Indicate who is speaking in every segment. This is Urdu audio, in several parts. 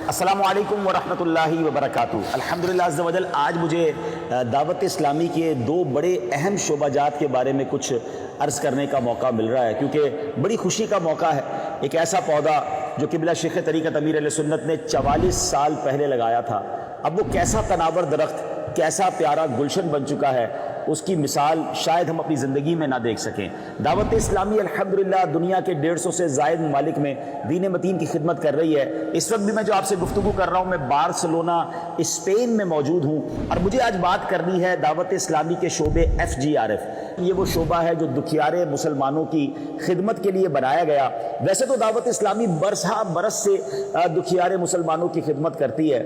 Speaker 1: السلام علیکم ورحمۃ اللہ وبرکاتہ۔ الحمدللہ عز و جل آج مجھے دعوت اسلامی کے دو بڑے اہم شعبہ جات کے بارے میں کچھ عرض کرنے کا موقع مل رہا ہے، کیونکہ بڑی خوشی کا موقع ہے۔ ایک ایسا پودا جو قبلہ شیخ طریقت امیر اہل سنت نے 44 سال پہلے لگایا تھا، اب وہ کیسا تناور درخت، کیسا پیارا گلشن بن چکا ہے، اس کی مثال شاید ہم اپنی زندگی میں نہ دیکھ سکیں۔ دعوت اسلامی الحمدللہ دنیا کے 150 سے زائد ممالک میں دین متین کی خدمت کر رہی ہے۔ اس وقت بھی میں جو آپ سے گفتگو کر رہا ہوں، میں بارسلونا اسپین میں موجود ہوں، اور مجھے آج بات کرنی ہے دعوت اسلامی کے شعبے FGRF۔ یہ وہ شعبہ ہے جو دکھیارے مسلمانوں کی خدمت کے لیے بنایا گیا۔ ویسے تو دعوت اسلامی برسہ برس سے دکھیارے مسلمانوں کی خدمت کرتی ہے،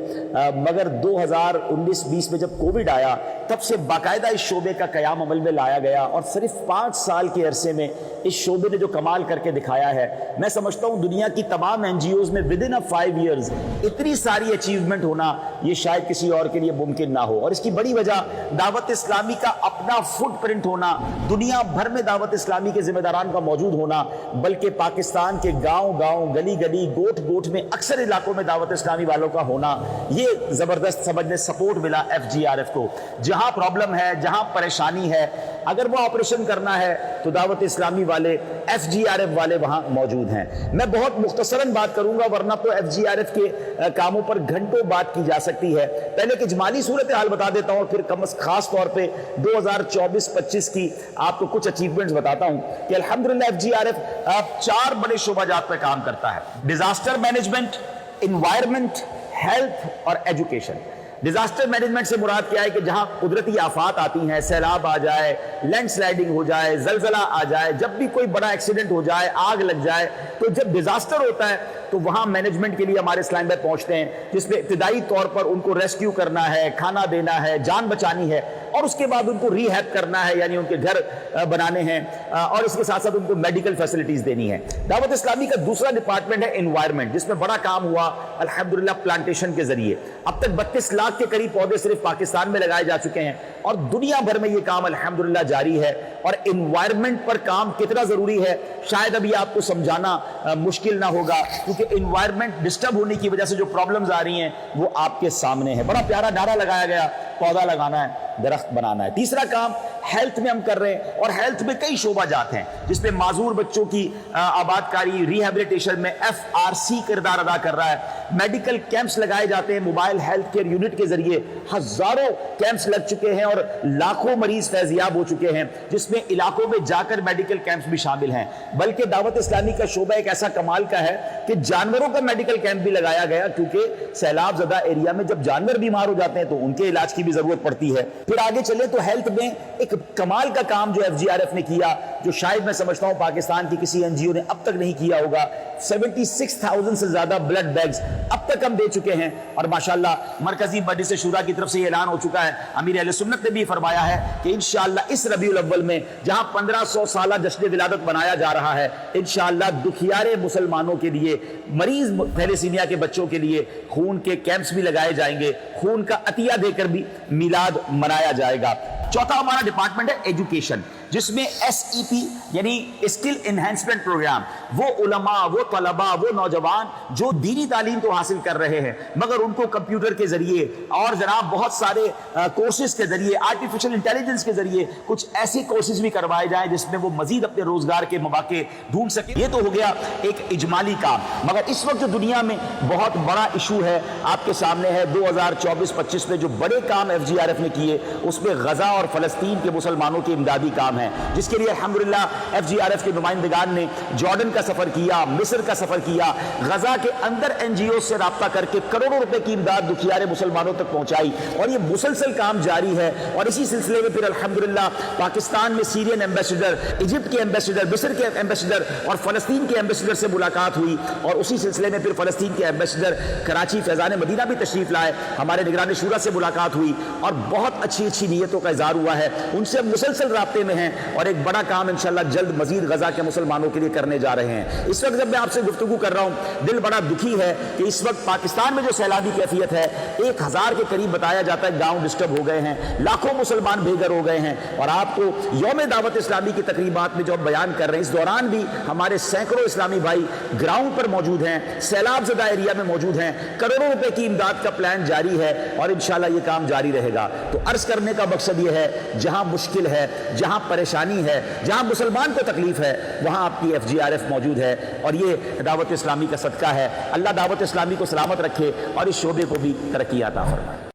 Speaker 1: مگر 2019-20 میں جب کووڈ آیا تب سے باقاعدہ اس شعبے کا قیام عمل میں لایا گیا، اور صرف 5 سال کے عرصے میں اس شعبے نے جو کمال کر کے دکھایا ہے، میں سمجھتا ہوں دنیا کی تمام NGOs میں within 5 years اتنی ساری اچیومنٹ ہونا یہ شاید کسی اور کے لیے ممکن نہ ہو۔ اور اس کی بڑی وجہ دعوت اسلامی کا اپنا فٹ پرنٹ ہونا، دنیا بھر میں دعوت اسلامی کے ذمہ داران کا موجود ہونا، بلکہ پاکستان کے گاؤں گاؤں، گلی گلی، گوٹ گوٹ میں اکثر علاقوں میں دعوت اسلامی والوں کا ہونا، یہ زبردست سمجھنے سپورٹ ملا FGRF کو۔ جہاں پرابلم ہے، جہاں پریشانی ہے، اگر وہ آپریشن کرنا ہے تو دعوت اسلامی والے، FGRF والے وہاں موجود ہیں۔ میں بہت مختصراً بات کروں گا، ورنہ تو FGRF کے کاموں پر گھنٹوں بات کی جا سکتی ہے۔ پہلے ایک اجمالی صورتحال بتا دیتا ہوں، پھر خاص طور پہ 2024-25 کی آپ کو کچھ اچیومنٹس بتاتا ہوں کہ الحمدللہ FGRF 4 بڑے شعبہ جات پہ کام کرتا ہے: ڈیزاسٹر مینجمنٹ، انوائرمنٹ، ہیلتھ اور ایجوکیشن۔ ڈیزاسٹر مینجمنٹ سے مراد کیا ہے کہ جہاں قدرتی آفات آتی ہیں، سیلاب آ جائے، لینڈ سلائیڈنگ ہو جائے، زلزلہ آ جائے، جب بھی کوئی بڑا ایکسیڈنٹ ہو جائے، آگ لگ جائے، تو جب ڈیزاسٹر ہوتا ہے تو وہاں مینجمنٹ کے لیے ہمارے اسلام بھائی پہنچتے ہیں، جس میں ابتدائی طور پر ان کو ریسکیو کرنا ہے، کھانا دینا ہے، جان بچانی ہے، اور اس کے بعد ان کو ری ہیپ کرنا ہے، یعنی ان کے گھر بنانے ہیں، اور اس کے ساتھ ساتھ ان کو میڈیکل فیسلٹیز دینی ہے۔ دعوت اسلامی کا دوسرا ڈپارٹمنٹ ہے انوائرمنٹ، جس میں بڑا کام ہوا الحمدللہ پلانٹیشن کے ذریعے۔ اب تک 32 لاکھ کے قریب پودے صرف پاکستان میں لگائے جا چکے ہیں، اور دنیا بھر میں یہ کام الحمدللہ جاری ہے۔ اور انوائرمنٹ پر کام کتنا ضروری ہے شاید ابھی آپ کو سمجھانا مشکل نہ ہوگا، کیونکہ انوائرمنٹ ڈسٹرب ہونے کی وجہ سے جو پرابلمز آ رہی ہیں وہ آپ کے سامنے ہے۔ بڑا پیارا نعرہ لگایا گیا، پودا لگانا ہے، درخت بنانا ہے۔ تیسرا کام ہیلتھ میں ہم کر رہے ہیں، اور ہیلتھ میں کئی شعبہ جات ہیں جس میں معذور بچوں کی آباد کاری، ریہیبلیٹیشن میں FRC کردار ادا کر رہا ہے۔ میڈیکل کیمپس لگائے جاتے ہیں، موبائل ہیلتھ کیئر یونٹ کے ذریعے ہزاروں کیمپس لگ چکے ہیں، اور لاکھوں مریض فیضیاب ہو چکے ہیں، جس میں علاقوں میں جا کر میڈیکل کیمپس بھی شامل ہیں۔ بلکہ دعوت اسلامی کا شعبہ ایک ایسا کمال کا ہے کہ جانوروں کا میڈیکل کیمپ بھی لگایا گیا، کیونکہ سیلاب زدہ ایریا میں جب جانور بیمار ہو جاتے ہیں تو ان کے علاج کی بھی ضرورت پڑتی ہے۔ پھر آگے چلے تو ہیلتھ میں ایک کمال کا کام جو FGRF نے کیا، جو شاید میں سمجھتا ہوں پاکستان کی کسی NGO نے اب تک نہیں کیا ہوگا۔ 76,000 سے زیادہ بلڈ بیگز اب تک ہم دے چکے ہیں، اور ماشاءاللہ مرکزی مجلس شورا کی طرف سے یہ اعلان ہو چکا ہے، امیر اہل سنت نے بھی فرمایا ہے کہ انشاءاللہ اس ربیع الاول میں جہاں 1500 سالہ جشن ولادت منایا جا رہا ہے، انشاءاللہ دکھیارے مسلمانوں کے لیے، مریض تھیلیسیمیا کے بچوں کے لیے خون کے کیمپس بھی لگائے جائیں گے، خون کا عطیہ دے کر بھی میلاد منایا جائے گا۔ چوتھا ہمارا ڈپارٹمنٹ ہے ایجوکیشن، جس میں SEP یعنی اسکل انہینسمنٹ پروگرام، وہ علماء، وہ طلباء، وہ نوجوان جو دینی تعلیم تو حاصل کر رہے ہیں، مگر ان کو کمپیوٹر کے ذریعے اور جناب بہت سارے کورسز کے ذریعے، آرٹیفیشل انٹیلیجنس کے ذریعے کچھ ایسے کورسز بھی کروائے جائیں جس میں وہ مزید اپنے روزگار کے مواقع ڈھونڈ سکیں۔ یہ تو ہو گیا ایک اجمالی کام، مگر اس وقت جو دنیا میں بہت بڑا ایشو ہے آپ کے سامنے ہے 2024-25 میں جو بڑے کام FGRF نے کیے، اس میں غزہ اور فلسطین کے مسلمانوں کے امدادی کام ہے، جس کے لیے الحمدللہ FGRF کے نمائندگان نے جارڈن کا سفر کیا، مصر کا سفر کیا، غزہ کے اندر NGO سے رابطہ کر کے کروڑوں روپے کی امداد دکھیارے مسلمانوں تک پہنچائی، اور یہ مسلسل کام جاری ہے۔ اور اسی سلسلے میں پھر الحمدللہ پاکستان میں سیرین ایمبیسڈر، ایجپٹ کے ایمبیسڈر، مصر کے ایمبیسڈر اور فلسطین کے ایمبیسڈر سے ملاقات ہوئی، اور اسی سلسلے میں پھر فلسطین کے ایمبیسڈر کراچی فیضان مدینہ بھی تشریف لائے، ہمارے نگران شورا سے ملاقات ہوئی، اور بہت اچھی نیتوں کا اظہار ہوا ہے۔ ان سے مسلسل رابطے میں ہیں، اور ایک بڑا کام انشاءاللہ جلد مزید غزہ کے مسلمانوں کے لیے کرنے جا رہے ہیں۔ اس وقت جب میں آپ سے گفتگو کر رہا ہوں دل بڑا دکھی ہے کہ اس وقت پاکستان میں جو سیلابی کیفیت ہے 1000 کے قریب بتایا جاتا ہے گاؤں ڈسٹرب ہو گئے ہیں، لاکھوں مسلمان بے گھر ہو گئے ہیں، اور آپ کو یوم دعوت اسلامی کی تقریبات میں جو بیان کر رہے ہیں اس دوران بھی ہمارے سینکڑوں اسلامی بھائی گراؤنڈ پر موجود ہیں، سیلاب زدہ ایریا میں موجود ہیں، کروڑوں روپے کی امداد کا پلان جاری ہے اور انشاءاللہ یہ کام جاری رہے گا۔ تو عرض کرنے کا مقصد یہ ہے جہاں مشکل ہے، جہاں پریشانی ہے، جہاں مسلمان کو تکلیف ہے، وہاں آپ کی FGRF موجود ہے، اور یہ دعوت اسلامی کا صدقہ ہے۔ اللہ دعوت اسلامی کو سلامت رکھے اور اس شعبے کو بھی ترقی عطا فرمائے۔